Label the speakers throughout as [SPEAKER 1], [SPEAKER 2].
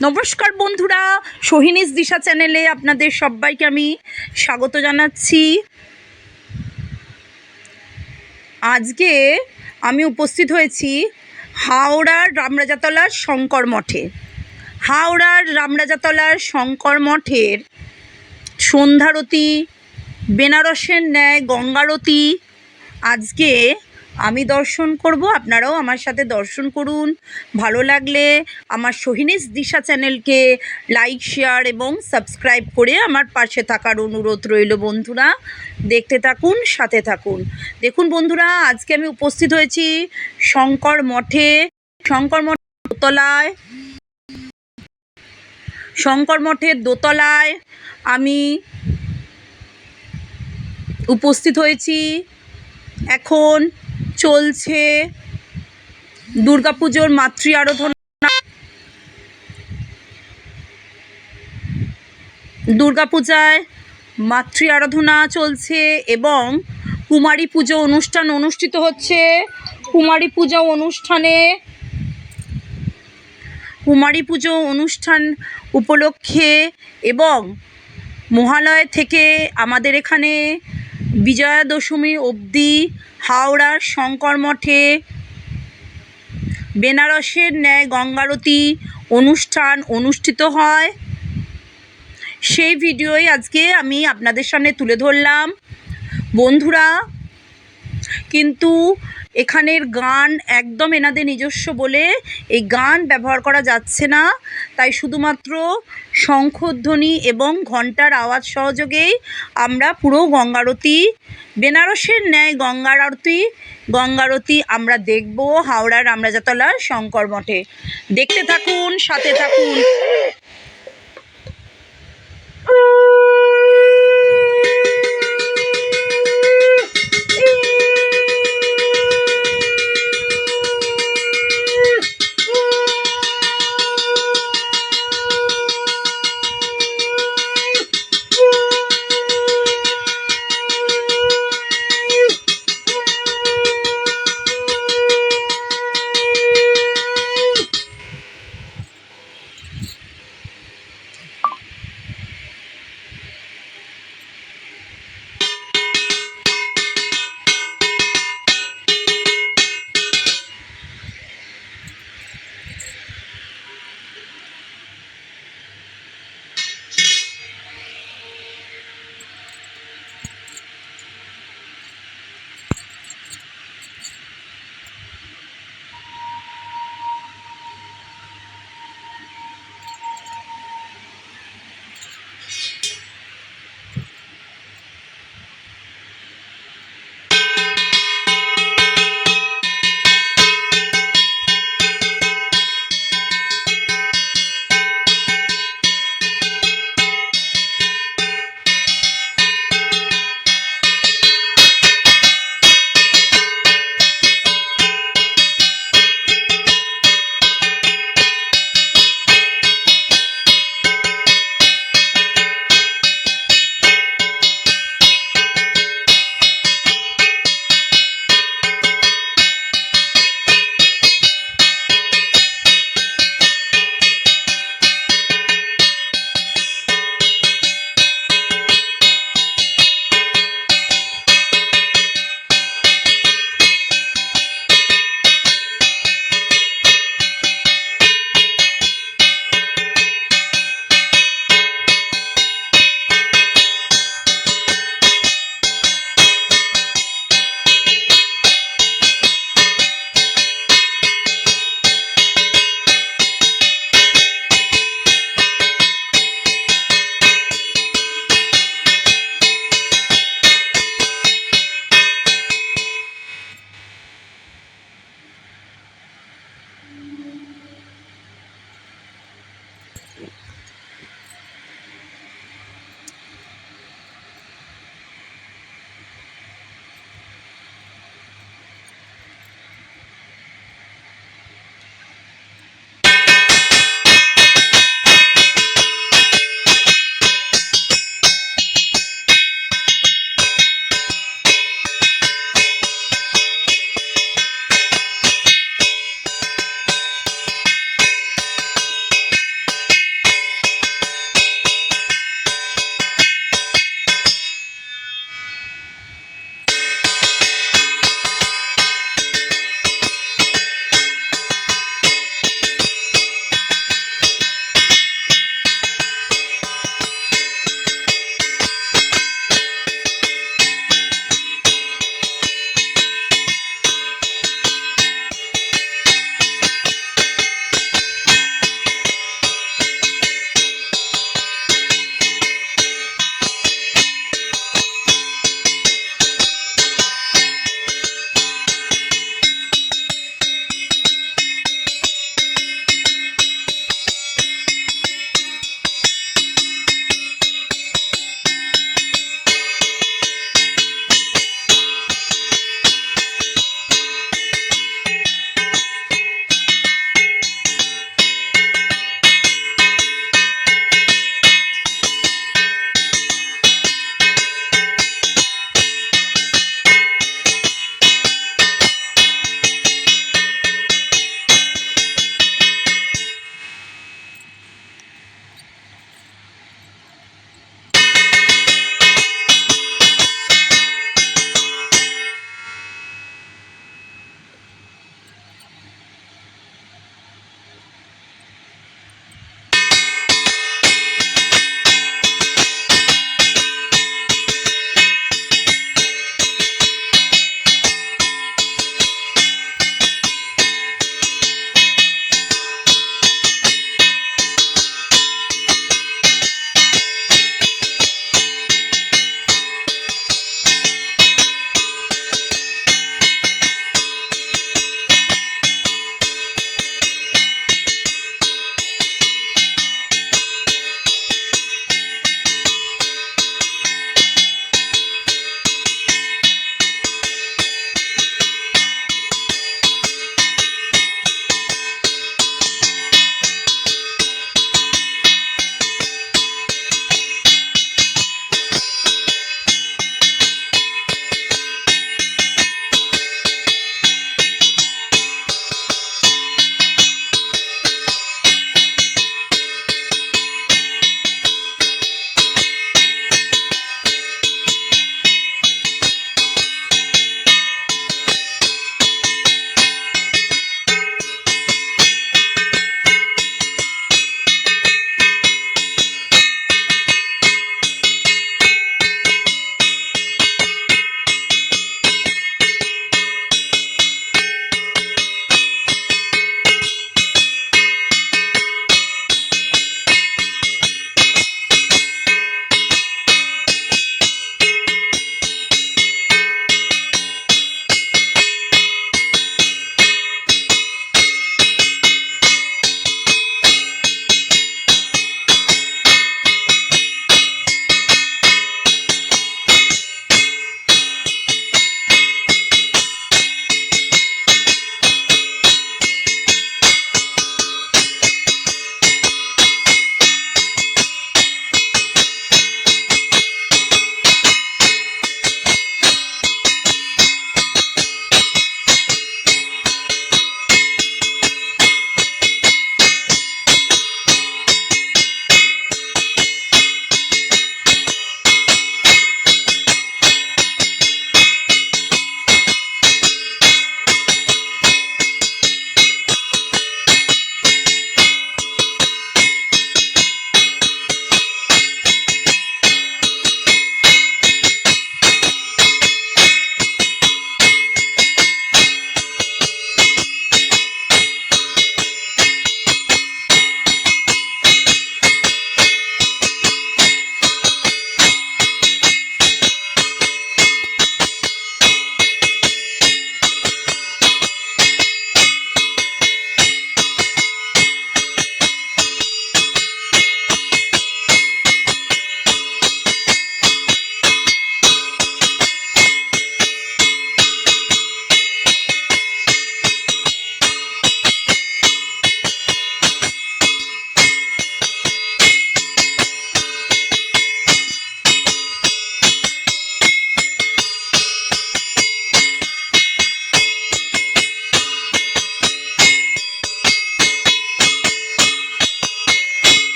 [SPEAKER 1] নমস্কার বন্ধুরা, সোহিনীস দিশা চ্যানেলে আপনাদের সবাইকে আমি স্বাগত জানাচ্ছি। আজকে আমি উপস্থিত হয়েছি হাওড়ার রামরাজাতলার শঙ্কর মঠে। হাওড়ার রামরাজাতলার শঙ্কর মঠের সন্ধ্যারতি, বেনারসের ন্যায় গঙ্গারতি আজকে আমি দর্শন করব। আপনারাও আমার সাথে দর্শন করুন। ভালো লাগলে আমার সোহিনীস দিশা চ্যানেলকে লাইক, শেয়ার এবং সাবস্ক্রাইব করে আমার পাশে থাকার অনুরোধ রইল। বন্ধুরা দেখতে থাকুন, সাথে থাকুন। দেখুন বন্ধুরা, আজকে আমি উপস্থিত হয়েছি শঙ্কর মঠে। শঙ্কর মঠের দোতলায় আমি উপস্থিত হয়েছি। এখন চলছে দুর্গাপুজোর মাতৃ আরাধনা। দুর্গাপূজায় মাতৃ আরাধনা চলছে এবং কুমারী পুজো অনুষ্ঠান অনুষ্ঠিত হচ্ছে। কুমারী পুজো অনুষ্ঠান উপলক্ষে এবং মহালয়া থেকে আমাদের এখানে বিজয়া দশমী অবধি হাওড়ার শঙ্কর মঠে বেনারসের ন্যায় গঙ্গারতি অনুষ্ঠান অনুষ্ঠিত হয়। সেই ভিডিওই আজকে আমি আপনাদের সামনে তুলে ধরলাম। বন্ধুরা, কিন্তু এখানের গান একদম এনাদের নিজস্ব বলে এই গান ব্যবহার করা যাচ্ছে না, তাই শুধুমাত্র শঙ্খধ্বনি এবং ঘণ্টার আওয়াজ সহযোগেই আমরা পুরো গঙ্গারতি, বেনারসের ন্যায় গঙ্গারতি আমরা দেখব হাওড়ার রামরাজাতলার শঙ্কর মঠে। দেখতে থাকুন, সাথে থাকুন।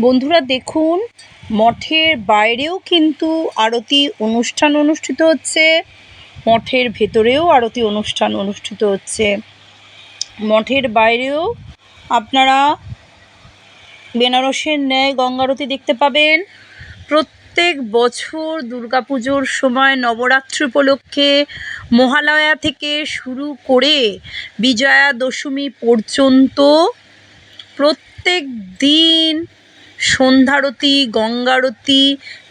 [SPEAKER 1] বন্ধুরা দেখুন, মঠের বাইরেও কিন্তু আরতি অনুষ্ঠান অনুষ্ঠিত হচ্ছে, মঠের ভেতরেও আরতি অনুষ্ঠান অনুষ্ঠিত হচ্ছে। মঠের বাইরেও আপনারা বেনারসের ন্যায় গঙ্গারতি দেখতে পাবেন। প্রত্যেক বছর দুর্গাপুজোর সময় নবরাত্রি উপলক্ষে মহালয়া থেকে শুরু করে বিজয়া দশমী পর্যন্ত প্রত্যেক দিন সন্ধ্যারতি, গঙ্গারতি,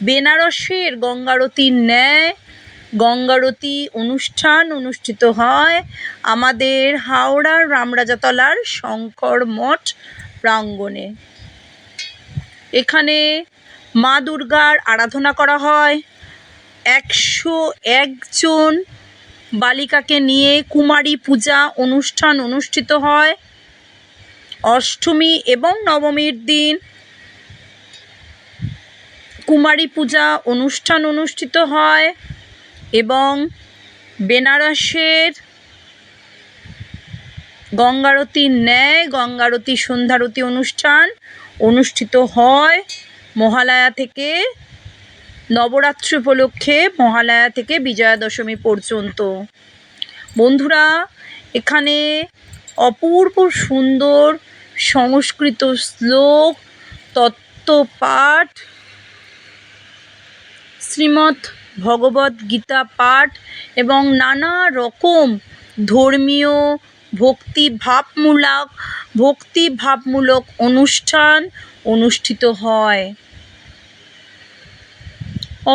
[SPEAKER 1] বেনারসের গঙ্গারতির ন্যায় গঙ্গারতি অনুষ্ঠান অনুষ্ঠিত হয় আমাদের হাওড়ার রামরাজাতলার শঙ্কর মঠ প্রাঙ্গণে। এখানে মা দুর্গার আরাধনা করা হয়। 101 জন বালিকাকে নিয়ে কুমারী পূজা অনুষ্ঠান অনুষ্ঠিত হয়। অষ্টমী এবং নবমীর দিন কুমারী পূজা অনুষ্ঠান অনুষ্ঠিত হয় এবং বেনারসের গঙ্গারতির ন্যায় গঙ্গারতি সন্ধ্যারতি অনুষ্ঠান অনুষ্ঠিত হয় মহালয়া থেকে নবরাত্রি উপলক্ষে, মহালয়া থেকে বিজয়া দশমী পর্যন্ত। বন্ধুরা, এখানে অপূর্ব সুন্দর সংস্কৃত শ্লোক, তত্ত্বপাঠ, শ্রীমদ্ ভগবদ্ গীতা পাঠ এবং নানা রকম ধর্মীয় ভক্তিভাবমূলক অনুষ্ঠান অনুষ্ঠিত হয়।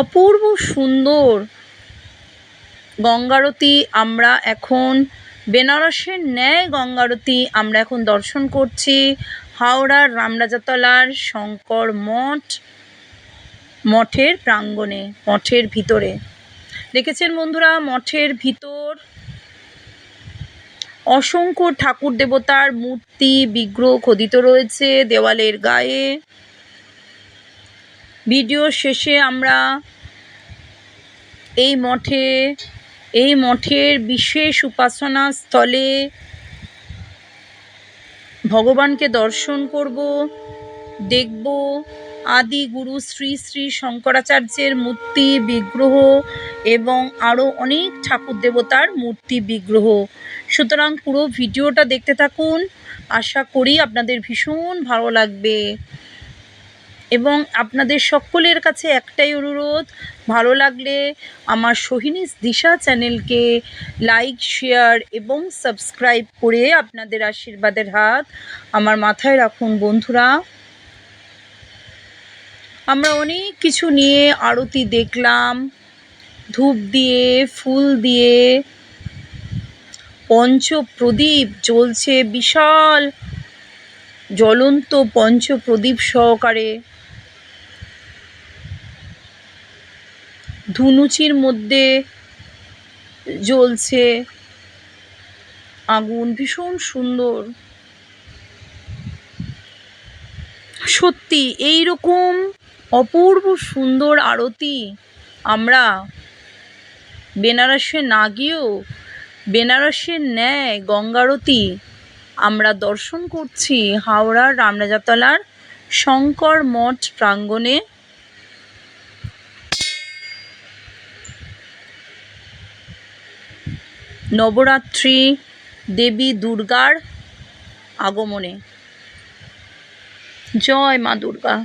[SPEAKER 1] অপূর্ব সুন্দর গঙ্গারতি আমরা এখন বেনারসের ন্যায় গঙ্গারতি আমরা এখন দর্শন করছি হাওড়ার রামরাজাতলার শঙ্কর মঠের প্রাঙ্গণে, মঠের ভিতরে। দেখেছেন বন্ধুরা, মঠের ভিতর অসংখ্য ঠাকুর দেবতার মূর্তি, বিগ্রহ খোদিত রয়েছে দেওয়ালের গায়ে। ভিডিও শেষে আমরা এই মঠের বিশেষ উপাসনা স্থলে ভগবানকে দর্শন করব, দেখব আদি গুরু শ্রী শ্রী শঙ্করাচার্যের মূর্তি, বিগ্রহ এবং আরও অনেক ঠাকুর দেবতার মূর্তি, বিগ্রহ। সুতরাং পুরো ভিডিওটা দেখতে থাকুন, আশা করি আপনাদের ভীষণ ভালো লাগবে। এবং আপনাদের সকলের কাছে একটাই অনুরোধ, ভালো লাগলে আমার সোহিনীস দিশা চ্যানেলকে লাইক, শেয়ার এবং সাবস্ক্রাইব করে আপনাদের আশীর্বাদের হাত আমার মাথায় রাখুন। বন্ধুরা, আমরা অনেক কিছু নিয়ে আরতি দেখলাম, ধূপ দিয়ে, ফুল দিয়ে, পঞ্চপ্রদীপ জ্বলছে, বিশাল জ্বলন্ত পঞ্চপ্রদীপ সহকারে। ধুনুচির মধ্যে জ্বলছে আগুন, ভীষণ সুন্দর। সত্যি এই রকম অপূর্ব সুন্দর আরতি আমরা বেনারসে না গিয়েও বেনারসের ন্যায় গঙ্গারতি আমরা দর্শন করছি হাওড়ার রামরাজাতলার শঙ্কর মঠ প্রাঙ্গণে। নবরাত্রি দেবী দুর্গার আগমনে। জয় মা দুর্গা।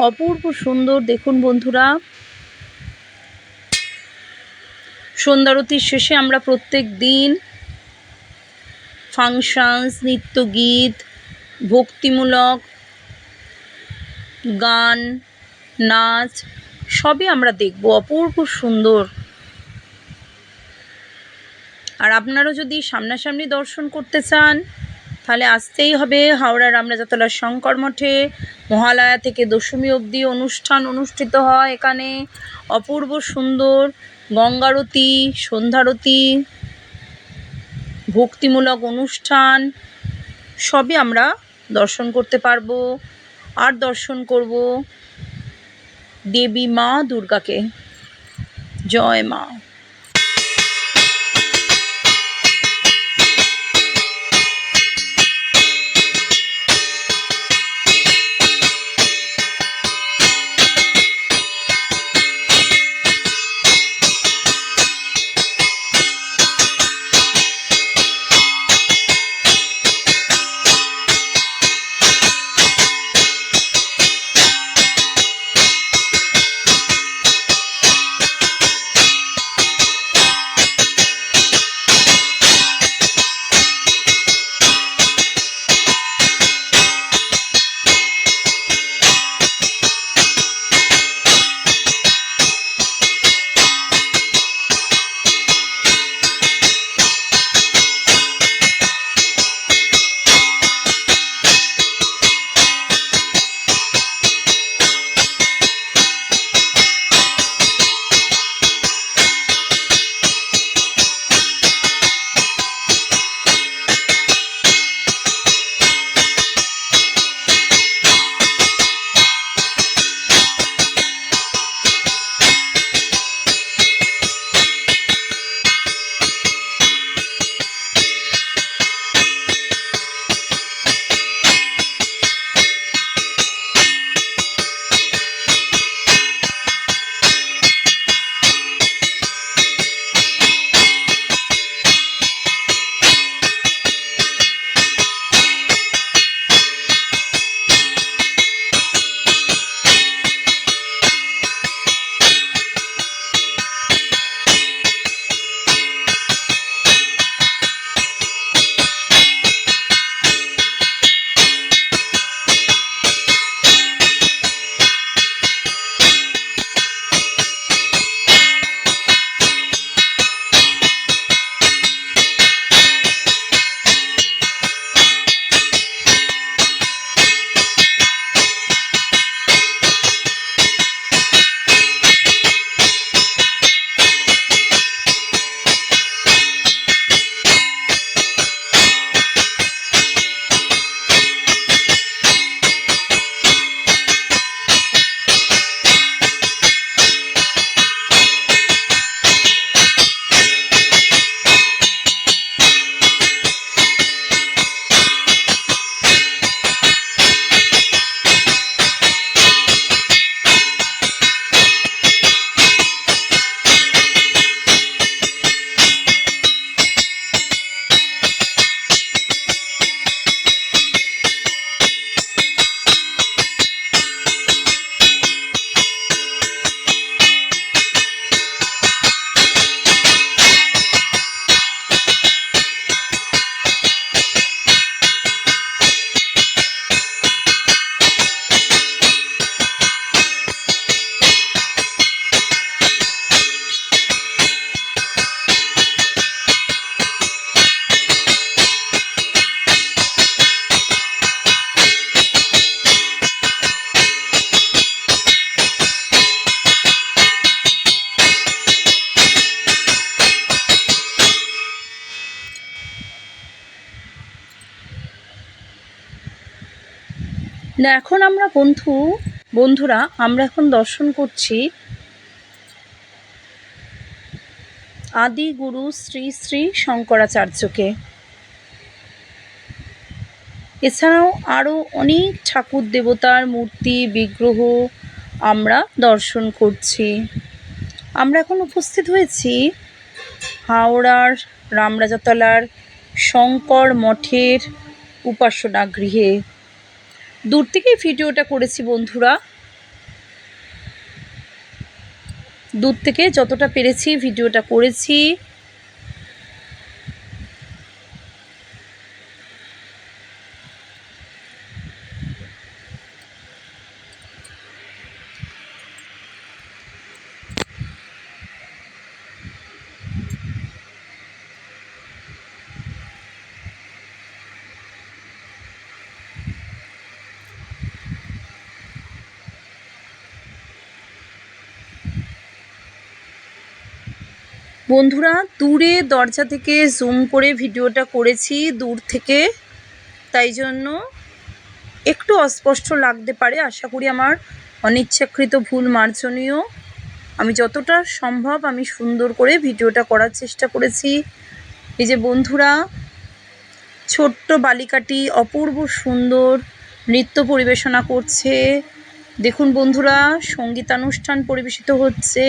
[SPEAKER 1] অপূর্ব সুন্দর। দেখুন বন্ধুরা, সন্ধ্যারতির শেষে আমরা প্রত্যেক দিন ফাংশনস, নৃত্যগীত, ভক্তিমূলক গান, নাচ সবই আমরা দেখব। অপূর্ব সুন্দর। আর আপনারা যদি সামনাসামনি দর্শন করতে চান তাহলে আসতেই হবে হাওড়া রামরাজাতলার শঙ্কর মঠে। মহালয়া থেকে দশমী অবধি অনুষ্ঠান অনুষ্ঠিত হয় এখানে। অপূর্ব সুন্দর গঙ্গারতি, সন্ধ্যারতি, ভক্তিমূলক অনুষ্ঠান সবই আমরা দর্শন করতে পারবো। আর দর্শন করব দেবী মা দুর্গাকে। জয় মা। না, এখন আমরা বন্ধুরা আমরা এখন দর্শন করছি আদি গুরু শ্রী শ্রী শঙ্করাচার্যকে। এছাড়াও আরও অনেক ঠাকুর দেবতার মূর্তি, বিগ্রহ আমরা দর্শন করছি। আমরা এখন উপস্থিত হয়েছি হাওড়ার রামরাজাতলার শঙ্কর মঠের উপাসনা গৃহে। দূর থেকেই ভিডিওটা করেছি বন্ধুরা, দূর থেকে যতটা পেরেছি ভিডিওটা করেছি। বন্ধুরা, দূরে দরজা থেকে জুম করে ভিডিওটা করেছি দূর থেকে, তাই জন্য একটু অস্পষ্ট লাগতে পারে। আশা করি আমার অনিচ্ছাকৃত ভুল মার্জনীয়। আমি যতটা সম্ভব আমি সুন্দর করে ভিডিওটা করার চেষ্টা করেছি। এই যে বন্ধুরা, ছোট্ট বালিকাটি অপূর্ব সুন্দর নৃত্য পরিবেশনা করছে। দেখুন বন্ধুরা, সঙ্গীতানুষ্ঠান পরিবেশিত হচ্ছে।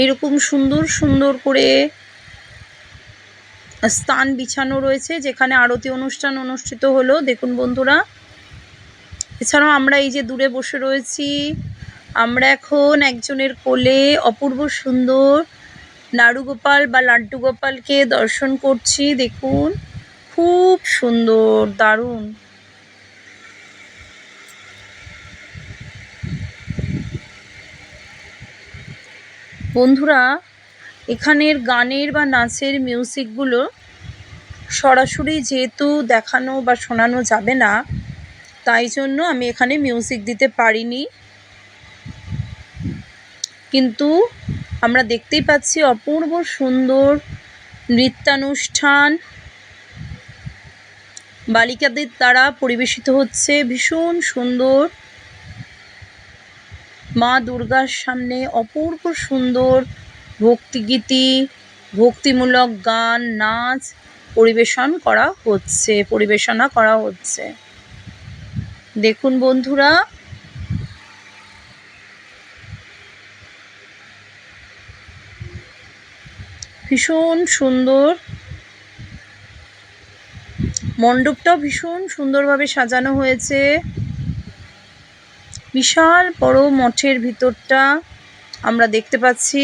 [SPEAKER 1] এইরকম সুন্দর সুন্দর করে স্থান বিছানো রয়েছে যেখানে আরতি অনুষ্ঠান অনুষ্ঠিত হলো। দেখুন বন্ধুরা, এছাড়াও আমরা এই যে দূরে বসে রয়েছি, আমরা এখন একজনের কোলে অপূর্ব সুন্দর নাড়ুগোপাল বা লাড্ডু গোপালকে দর্শন করছি। দেখুন, খুব সুন্দর, দারুণ। বন্ধুরা, এখানের গানের বা নাচের মিউজিকগুলো সরাসরি যেহেতু দেখানো বা শোনানো যাবে না, তাই জন্য আমি এখানে মিউজিক দিতে পারিনি। কিন্তু আমরা দেখতেই পাচ্ছি অপূর্ব সুন্দর নৃত্যানুষ্ঠান বালিকাদের দ্বারা পরিবেশিত হচ্ছে। ভীষণ সুন্দর, মা দুর্গার সামনে অপূর্ব সুন্দর ভক্তিগীতি, ভক্তিমূলক গান, নাচ পরিবেশনা করা হচ্ছে। দেখুন বন্ধুরা, ভীষণ সুন্দর, মণ্ডপটাও ভীষণ সুন্দরভাবে সাজানো হয়েছে। বিশাল বড় মঠের ভিতরটা আমরা দেখতে পাচ্ছি,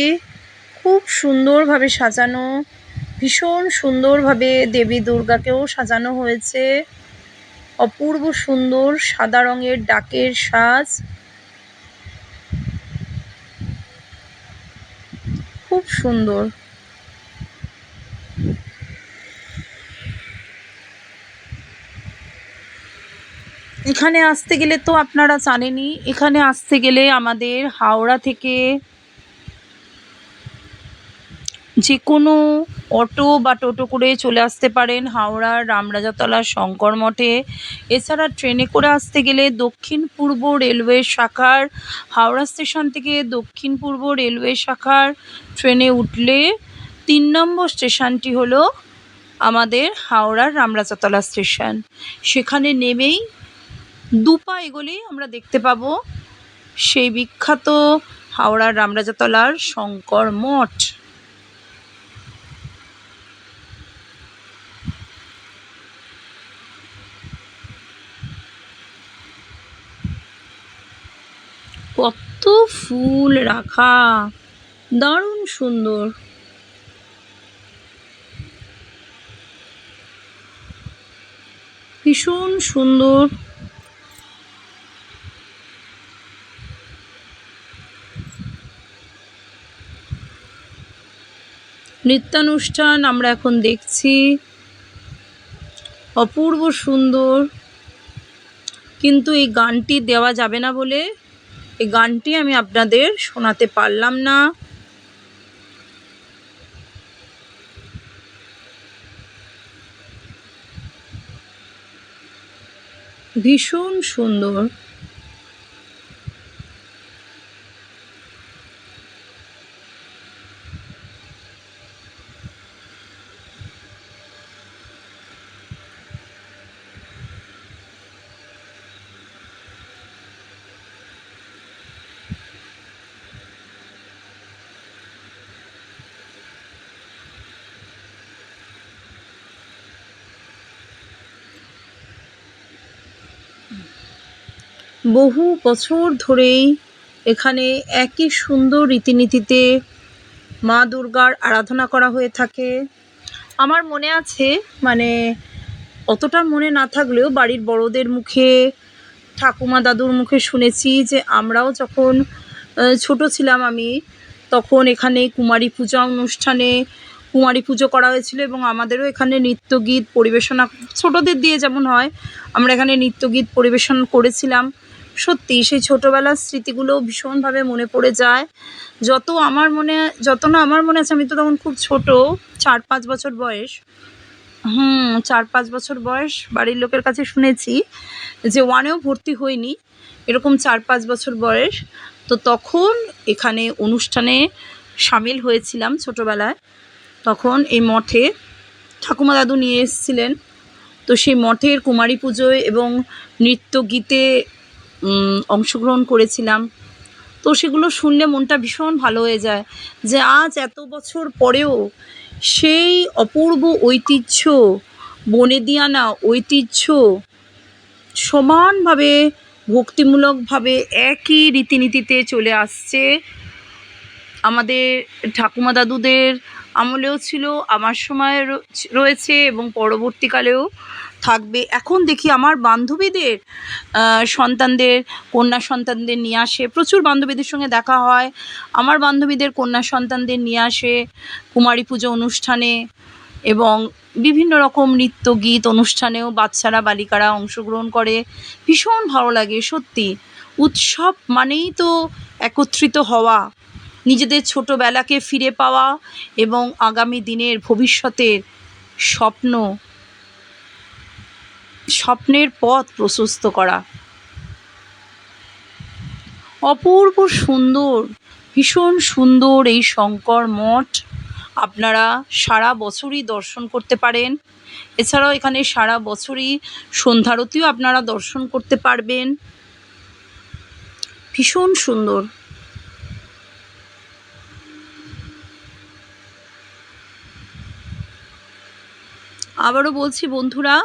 [SPEAKER 1] খুব সুন্দরভাবে সাজানো। ভীষণ সুন্দরভাবে দেবী দুর্গাকেও সাজানো হয়েছে। অপূর্ব সুন্দর সাদা রঙের ডাকের সাজ, খুব সুন্দর। এখানে আসতে গেলে তো আপনারা জানেনই, এখানে আসতে গেলে আমাদের হাওড়া থেকে যে কোনো অটো বা টোটো করে চলে আসতে পারেন হাওড়ার রামরাজাতলা শঙ্কর মঠে। এছাড়া ট্রেনে করে আসতে গেলে দক্ষিণ পূর্ব রেলওয়ে শাখার হাওড়া স্টেশন থেকে দক্ষিণ পূর্ব রেলওয়ে শাখার ট্রেনে উঠলে ৩ নম্বর স্টেশনটি হলো আমাদের হাওড়ার রামরাজাতলা স্টেশন। সেখানে নেমেই দুপা এগোলেই আমরা দেখতে পাবো সেই বিখ্যাত হাওড়ার রামরাজাতলার শঙ্কর মঠ। কত ফুল রাখা, দারুণ সুন্দর। ভীষণ সুন্দর। নৃত্যানুষ্ঠান আমরা এখন দেখছি, অপূর্ব সুন্দর। কিন্তু এই গানটি দেওয়া যাবে না বলে এই গানটি আমি আপনাদের শোনাতে পারলাম না। ভীষণ সুন্দর। বহু বছর ধরেই এখানে একই সুন্দর রীতিনীতিতে মা দুর্গার আরাধনা করা হয়ে থাকে। আমার মনে আছে, মানে অতটা মনে না থাকলেও বাড়ির বড়দের মুখে, ঠাকুমা দাদুর মুখে শুনেছি যে আমরাও যখন ছোট ছিলাম আমি, তখন এখানে কুমারী পূজা অনুষ্ঠানে কুমারী পুজো করা হয়েছিল এবং আমাদেরও এখানে নৃত্যগীত পরিবেশনা, ছোটদের দিয়ে যেমন হয়, আমরা এখানে নৃত্যগীত পরিবেশন করেছিলাম। সত্যি সেই ছোটোবেলার স্মৃতিগুলো ভীষণভাবে মনে পড়ে যায়। যত না আমার মনে আছে, আমি তো তখন খুব ছোট, 4-5 বছর বয়স। 4-5 বছর বয়স, বাড়ির লোকের কাছে শুনেছি যে 1-এও ভর্তি হইনি, এরকম 4-5 বছর বয়স। তো তখন এখানে অনুষ্ঠানে সামিল হয়েছিলাম ছোটোবেলায়। তখন এই মঠে ঠাকুমা দাদু নিয়ে এসেছিলেন। তো সেই মঠের কুমারী পুজোয় এবং নৃত্যগীতে অংশগ্রহণ করেছিলাম। তো সেগুলো শুনলে মনটা ভীষণ ভালো হয়ে যায় যে আজ এত বছর পরেও সেই অপূর্ব ঐতিহ্য, বনেদিয়ানা ঐতিহ্য সমানভাবে ভক্তিমূলকভাবে একই রীতিনীতিতে চলে আসছে। আমাদের ঠাকুমা দাদুদের আমলেও ছিল, আমার সময় রয়েছে এবং পরবর্তীকালেও থাকবে। এখন দেখি আমার বান্ধবীদের সন্তানদের, কন্যা সন্তানদের নিয়ে আসে, প্রচুর বান্ধবীদের সঙ্গে দেখা হয়, আমার বান্ধবীদের কন্যা সন্তানদের নিয়ে আসে কুমারী পুজো অনুষ্ঠানে এবং বিভিন্ন রকম নৃত্য গীত অনুষ্ঠানেও বাচ্চারা বালিকারা অংশগ্রহণ করে। ভীষণ ভালো লাগে সত্যি। উৎসব মানেই তো একত্রিত হওয়া, নিজেদের ছোটোবেলাকে ফিরে পাওয়া এবং আগামী দিনের ভবিষ্যতের স্বপ্নের পথ প্রশস্ত করা। অপূর্ব সুন্দর, ভীষণ সুন্দর এই শঙ্কর মঠ। আপনারা সারা বছরই দর্শন করতে পারেন। এছাড়াও এখানে সারা বছরই সন্ধ্যারতিও আপনারা দর্শন করতে পারবেন। ভীষণ সুন্দর। আবারও বলছি বন্ধুরা,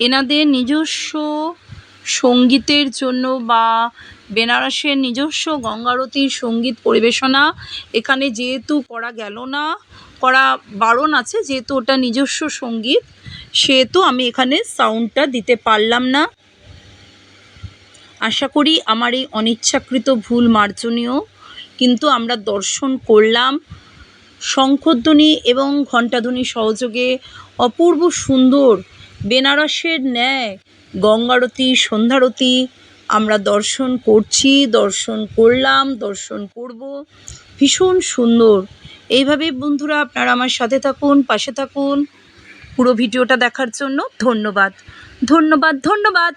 [SPEAKER 1] এনাদের নিজস্ব সঙ্গীতের জন্য বা বেনারসের নিজস্ব গঙ্গারতির সঙ্গীত পরিবেশনা এখানে যেহেতু করা গেল না, করা বারণ আছে, যেহেতু ওটা নিজস্ব সঙ্গীত, সেহেতু আমি এখানে সাউন্ডটা দিতে পারলাম না। আশা করি আমার এই অনিচ্ছাকৃত ভুল মার্জনীয়, কিন্তু আমরা দর্শন করলাম শঙ্খধ্বনি এবং ঘণ্টাধ্বনি সহযোগে অপূর্ব সুন্দর বেনারসের ন্যায় গঙ্গারতি, সন্ধ্যারতি আমরা দর্শন করছি, দর্শন করলাম, দর্শন করব। ভীষণ সুন্দর। এইভাবেই বন্ধুরা আপনারা আমার সাথে থাকুন, পাশে থাকুন। পুরো ভিডিওটা দেখার জন্য ধন্যবাদ, ধন্যবাদ, ধন্যবাদ।